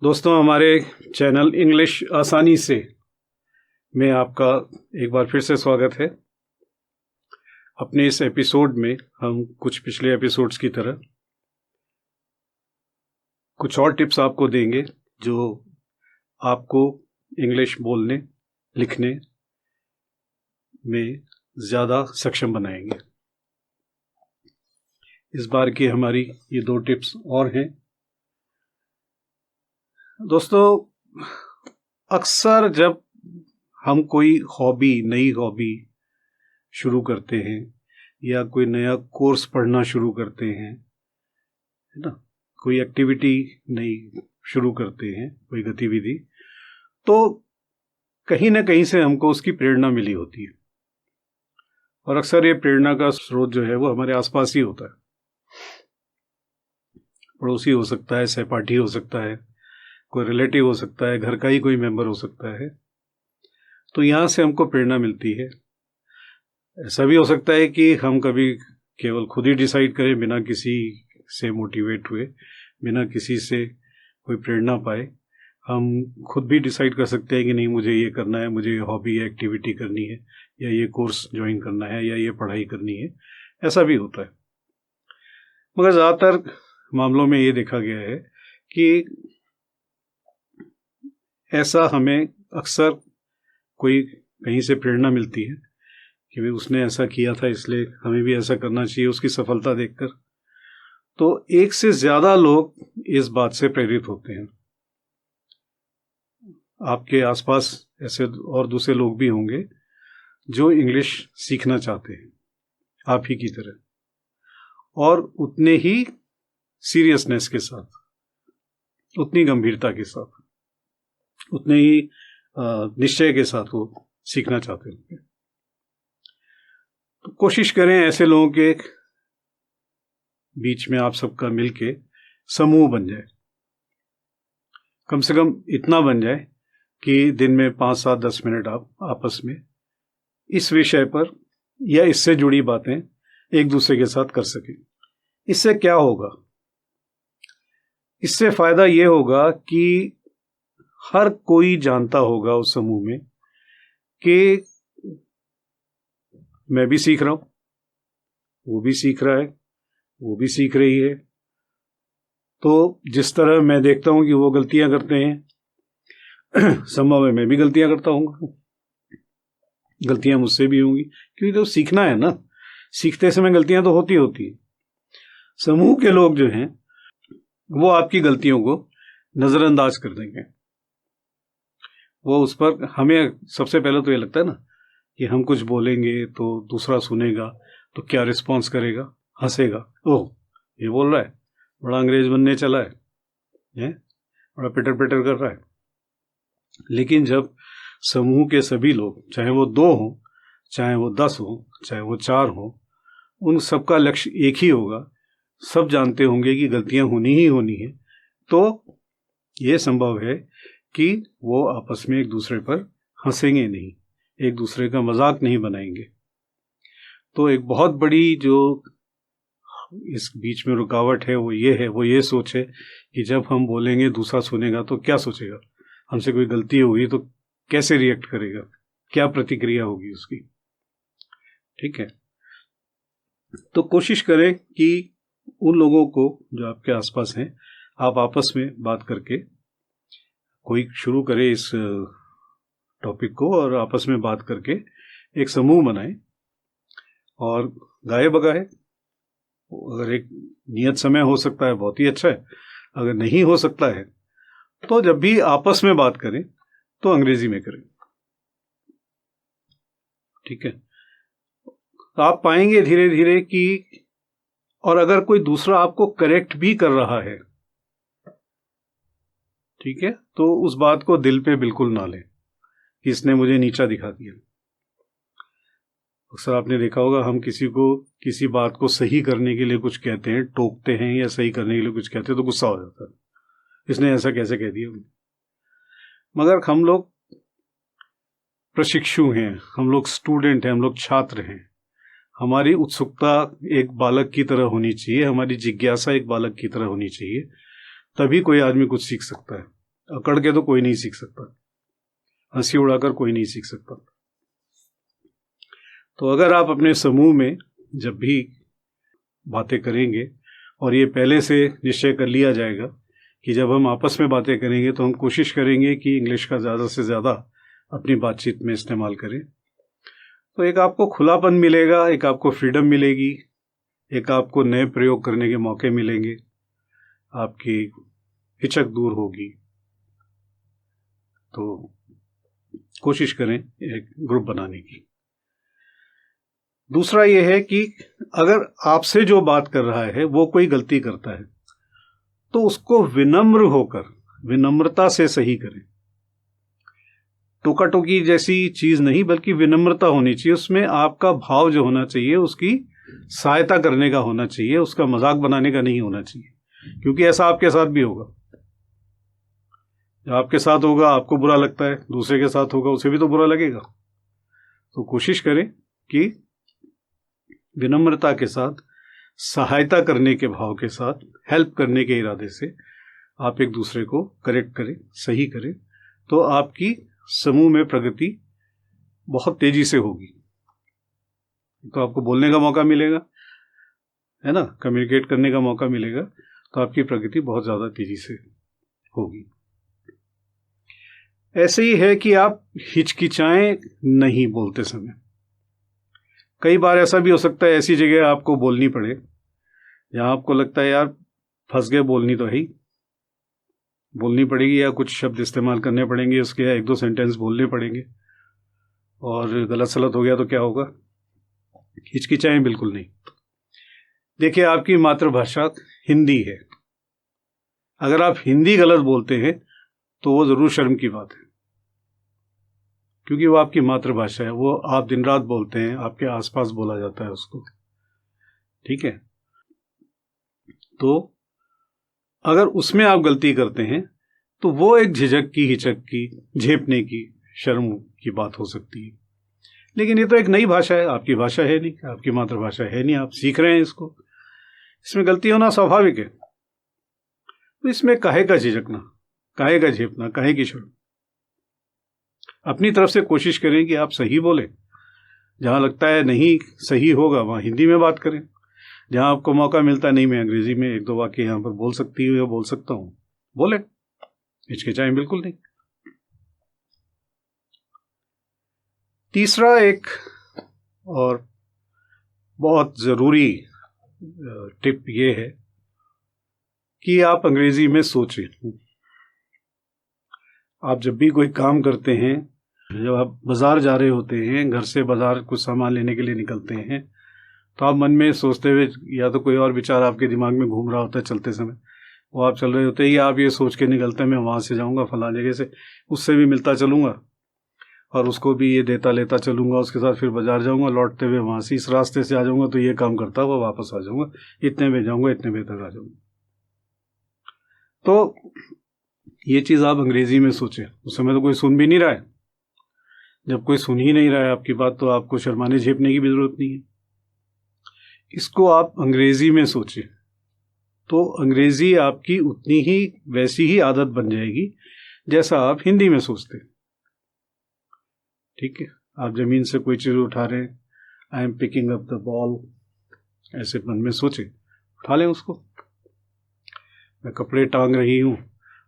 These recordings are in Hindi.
दोस्तों, हमारे चैनल इंग्लिश आसानी से में आपका एक बार फिर से स्वागत है। अपने इस एपिसोड में हम कुछ पिछले एपिसोड्स की तरह कुछ और टिप्स आपको देंगे जो आपको इंग्लिश बोलने लिखने में ज़्यादा सक्षम बनाएंगे। इस बार की हमारी ये 2 टिप्स और हैं। दोस्तों, अक्सर जब हम कोई नई हॉबी शुरू करते हैं या कोई नया कोर्स पढ़ना शुरू करते हैं, है ना, कोई एक्टिविटी नई शुरू करते हैं, कोई गतिविधि, तो कहीं ना कहीं से हमको उसकी प्रेरणा मिली होती है। और अक्सर ये प्रेरणा का स्रोत जो है वो हमारे आसपास ही होता है। पड़ोसी हो सकता है, सहपाठी हो सकता है, कोई रिलेटिव हो सकता है, घर का ही कोई मेंबर हो सकता है। तो यहाँ से हमको प्रेरणा मिलती है। ऐसा भी हो सकता है कि हम कभी केवल खुद ही डिसाइड करें, बिना किसी से मोटिवेट हुए, बिना किसी से कोई प्रेरणा पाए। हम खुद भी डिसाइड कर सकते हैं कि नहीं, मुझे ये करना है, मुझे ये हॉबी या एक्टिविटी करनी है, या ये कोर्स ज्वाइन करना है, या ये पढ़ाई करनी है। ऐसा भी होता है। मगर ज़्यादातर मामलों में ये देखा गया है कि ऐसा हमें अक्सर कोई कहीं से प्रेरणा मिलती है कि भाई उसने ऐसा किया था, इसलिए हमें भी ऐसा करना चाहिए, उसकी सफलता देखकर। तो एक से ज्यादा लोग इस बात से प्रेरित होते हैं। आपके आसपास ऐसे और दूसरे लोग भी होंगे जो इंग्लिश सीखना चाहते हैं आप ही की तरह, और उतने ही सीरियसनेस के साथ, उतनी गंभीरता के साथ, उतने ही निश्चय के साथ वो सीखना चाहते होंगे। तो कोशिश करें ऐसे लोगों के बीच में आप सबका मिलके समूह बन जाए। कम से कम इतना बन जाए कि दिन में 5, 7, 10 मिनट आप आपस में इस विषय पर या इससे जुड़ी बातें एक दूसरे के साथ कर सकें। इससे क्या होगा? इससे फायदा ये होगा कि हर कोई जानता होगा उस समूह में कि मैं भी सीख रहा हूं, वो भी सीख रहा है, वो भी सीख रही है। तो जिस तरह मैं देखता हूं कि वो गलतियां करते हैं, संभव है मैं भी गलतियां करता हूं, गलतियां मुझसे भी होंगी, क्योंकि तो सीखना है ना, सीखते समय गलतियां तो होती है। समूह के लोग जो हैं वो आपकी गलतियों को नजरअंदाज कर देंगे। वो उस पर, हमें सबसे पहले तो ये लगता है ना कि हम कुछ बोलेंगे तो दूसरा सुनेगा तो क्या रिस्पॉन्स करेगा, हंसेगा, ओह ये बोल रहा है, बड़ा अंग्रेज बनने चला है, बड़ा पिटर पिटर कर रहा है। लेकिन जब समूह के सभी लोग, चाहे वो 2 हों, चाहे वो 10 हों, चाहे वो 4 हों, उन सबका लक्ष्य एक ही होगा, सब जानते होंगे कि गलतियां होनी ही होनी है, तो ये संभव है कि वो आपस में एक दूसरे पर हंसेंगे नहीं, एक दूसरे का मजाक नहीं बनाएंगे। तो एक बहुत बड़ी जो इस बीच में रुकावट है वो ये सोच है कि जब हम बोलेंगे दूसरा सुनेगा तो क्या सोचेगा, हमसे कोई गलती हुई तो कैसे रिएक्ट करेगा, क्या प्रतिक्रिया होगी उसकी। ठीक है, तो कोशिश करें कि उन लोगों को जो आपके आसपास हैं, आप आपस में बात करके कोई शुरू करे इस टॉपिक को, और आपस में बात करके एक समूह बनाए और गाए बगाए। अगर एक नियत समय हो सकता है बहुत ही अच्छा है, अगर नहीं हो सकता है तो जब भी आपस में बात करें तो अंग्रेजी में करें। ठीक है, तो आप पाएंगे धीरे धीरे कि, और अगर कोई दूसरा आपको करेक्ट भी कर रहा है, ठीक है, तो उस बात को दिल पे बिल्कुल ना लें कि इसने मुझे नीचा दिखा दिया। अक्सर आपने देखा होगा, हम किसी को किसी बात को सही करने के लिए कुछ कहते हैं, टोकते हैं, या सही करने के लिए कुछ कहते हैं तो गुस्सा हो जाता है, इसने ऐसा कैसे कह दिया। मगर हम लोग प्रशिक्षु हैं, हम लोग स्टूडेंट हैं, हम लोग छात्र हैं। हमारी उत्सुकता एक बालक की तरह होनी चाहिए, हमारी जिज्ञासा एक बालक की तरह होनी चाहिए, तभी कोई आदमी कुछ सीख सकता है। अकड़ के तो कोई नहीं सीख सकता, हंसी उड़ाकर कोई नहीं सीख सकता। तो अगर आप अपने समूह में जब भी बातें करेंगे, और ये पहले से निश्चय कर लिया जाएगा कि जब हम आपस में बातें करेंगे तो हम कोशिश करेंगे कि इंग्लिश का ज़्यादा से ज़्यादा अपनी बातचीत में इस्तेमाल करें, तो एक आपको खुलापन मिलेगा, एक आपको फ्रीडम मिलेगी, एक आपको नए प्रयोग करने के मौके मिलेंगे, आपकी हिचक दूर होगी। तो कोशिश करें एक ग्रुप बनाने की। दूसरा यह है कि अगर आपसे जो बात कर रहा है वो कोई गलती करता है तो उसको विनम्र होकर, विनम्रता से सही करें। टोका टोकी जैसी चीज नहीं, बल्कि विनम्रता होनी चाहिए। उसमें आपका भाव जो होना चाहिए उसकी सहायता करने का होना चाहिए, उसका मजाक बनाने का नहीं होना चाहिए, क्योंकि ऐसा आपके साथ भी होगा। जब आपके साथ होगा आपको बुरा लगता है, दूसरे के साथ होगा उसे भी तो बुरा लगेगा। तो कोशिश करें कि विनम्रता के साथ, सहायता करने के भाव के साथ, हेल्प करने के इरादे से आप एक दूसरे को करेक्ट करें, सही करें, तो आपकी समूह में प्रगति बहुत तेजी से होगी। तो आपको बोलने का मौका मिलेगा, है ना, कम्युनिकेट करने का मौका मिलेगा, तो आपकी प्रगति बहुत ज्यादा तेजी से होगी। ऐसे ही है कि आप हिचकिचाएं नहीं बोलते समय। कई बार ऐसा भी हो सकता है ऐसी जगह आपको बोलनी पड़े जहां आपको लगता है यार फंस गए, बोलनी तो है ही, बोलनी पड़ेगी, या कुछ शब्द इस्तेमाल करने पड़ेंगे उसके, या एक दो सेंटेंस बोलने पड़ेंगे, और गलत सलत हो गया तो क्या होगा। हिचकिचाएं बिल्कुल नहीं। देखिए, आपकी मातृभाषा हिंदी है। अगर आप हिंदी गलत बोलते हैं तो वो जरूर शर्म की बात है, क्योंकि वो आपकी मातृभाषा है, वो आप दिन रात बोलते हैं, आपके आसपास बोला जाता है उसको, ठीक है। तो अगर उसमें आप गलती करते हैं तो वो एक झिझक की, हिचक की, झेपने की, शर्म की बात हो सकती है। लेकिन ये तो एक नई भाषा है, आपकी भाषा है नहीं, आपकी मातृभाषा है नहीं, आप सीख रहे हैं इसको, इसमें गलती होना स्वाभाविक है। तो इसमें काहे का झिझकना, काहे का झेपना, काहे की शर्म। अपनी तरफ से कोशिश करें कि आप सही बोलें। जहां लगता है नहीं सही होगा वहां हिंदी में बात करें। जहां आपको मौका मिलता है नहीं मैं अंग्रेजी में एक दो वाक्य यहां पर बोल सकती हूँ या बोल सकता हूं, बोले, हिचकिचाएं बिल्कुल नहीं। तीसरा एक और बहुत जरूरी टिप ये है कि आप अंग्रेजी में सोचें। आप जब भी कोई काम करते हैं, जब आप बाजार जा रहे होते हैं, घर से बाजार कुछ सामान लेने के लिए निकलते हैं, तो आप मन में सोचते हुए, या तो कोई और विचार आपके दिमाग में घूम रहा होता है चलते समय, वो आप चल रहे होते हैं, या आप ये सोच के निकलते हैं मैं वहां से जाऊंगा फला जगह से, उससे भी मिलता चलूंगा और उसको भी ये देता लेता चलूंगा, उसके साथ फिर बाजार जाऊंगा, लौटते हुए वहां से इस रास्ते से आ जाऊंगा तो ये काम करता हुआ वापस आ जाऊंगा, इतने बजे जाऊंगा, इतने बजे तक आ जाऊंगा। तो ये चीज आप अंग्रेजी में सोचें। उस समय तो कोई सुन भी नहीं रहा है। जब कोई सुन ही नहीं रहा है आपकी बात, तो आपको शर्माने झेपने की भी जरूरत नहीं है। इसको आप अंग्रेजी में सोचें, तो अंग्रेजी आपकी उतनी ही वैसी ही आदत बन जाएगी जैसा आप हिंदी में सोचते हैं, ठीक है। आप जमीन से कोई चीज उठा रहे हैं, I am picking up the ball, ऐसे मन में सोचें, उठा लें उसको। मैं कपड़े टांग रही हूं,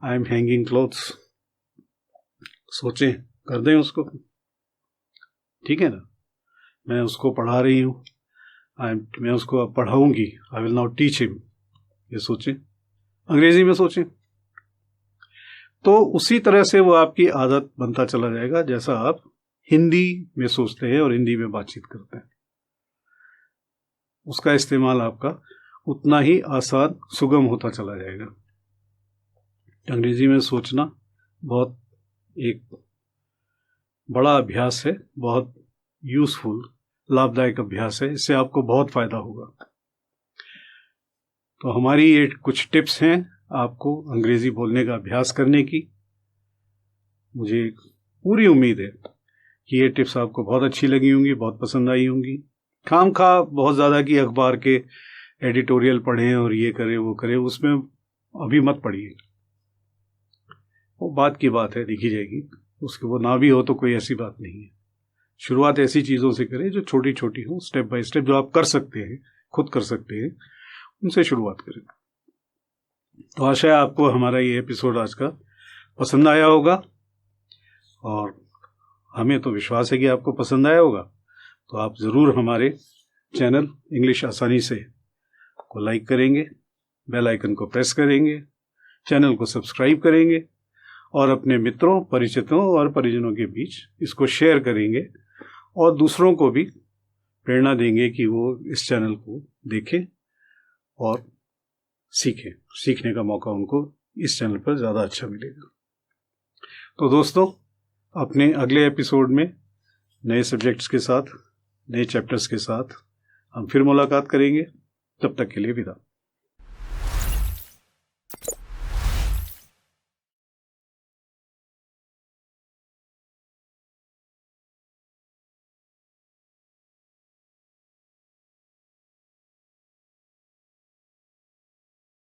आई एम हैंगिंग क्लोथ्स, सोचें, कर दें उसको, ठीक है ना। मैं उसको पढ़ा रही हूं, मैं उसको अब पढ़ाऊंगी, I will now teach him, ये सोचें, अंग्रेजी में सोचें। तो उसी तरह से वो आपकी आदत बनता चला जाएगा जैसा आप हिंदी में सोचते हैं और हिंदी में बातचीत करते हैं। उसका इस्तेमाल आपका उतना ही आसान, सुगम होता चला जाएगा। अंग्रेजी में सोचना बहुत एक बड़ा अभ्यास है, बहुत यूजफुल, लाभदायक अभ्यास है, इससे आपको बहुत फायदा होगा। तो हमारी ये कुछ टिप्स हैं आपको अंग्रेजी बोलने का अभ्यास करने की। मुझे पूरी उम्मीद है कि ये टिप्स आपको बहुत अच्छी लगी होंगी, बहुत पसंद आई होंगी। खामखा बहुत ज़्यादा कि अखबार के एडिटोरियल पढ़ें और ये करें वो करें, उसमें अभी मत पढ़िए। वो बात की बात है, देखी जाएगी। उसके वो ना भी हो तो कोई ऐसी बात नहीं है। शुरुआत ऐसी चीज़ों से करें जो छोटी छोटी हो, स्टेप बाय स्टेप, जो आप कर सकते हैं, खुद कर सकते हैं, उनसे शुरुआत करें। तो आशा है आपको हमारा ये एपिसोड आज का पसंद आया होगा, और हमें तो विश्वास है कि आपको पसंद आया होगा। तो आप ज़रूर हमारे चैनल इंग्लिश आसानी से को लाइक करेंगे, बेल आइकन को प्रेस करेंगे, चैनल को सब्सक्राइब करेंगे, और अपने मित्रों, परिचितों और परिजनों के बीच इसको शेयर करेंगे, और दूसरों को भी प्रेरणा देंगे कि वो इस चैनल को देखें और सीखें। सीखने का मौका उनको इस चैनल पर ज़्यादा अच्छा मिलेगा। तो दोस्तों, अपने अगले एपिसोड में नए सब्जेक्ट्स के साथ, नए चैप्टर्स के साथ हम फिर मुलाकात करेंगे। तब तक के लिए विदा।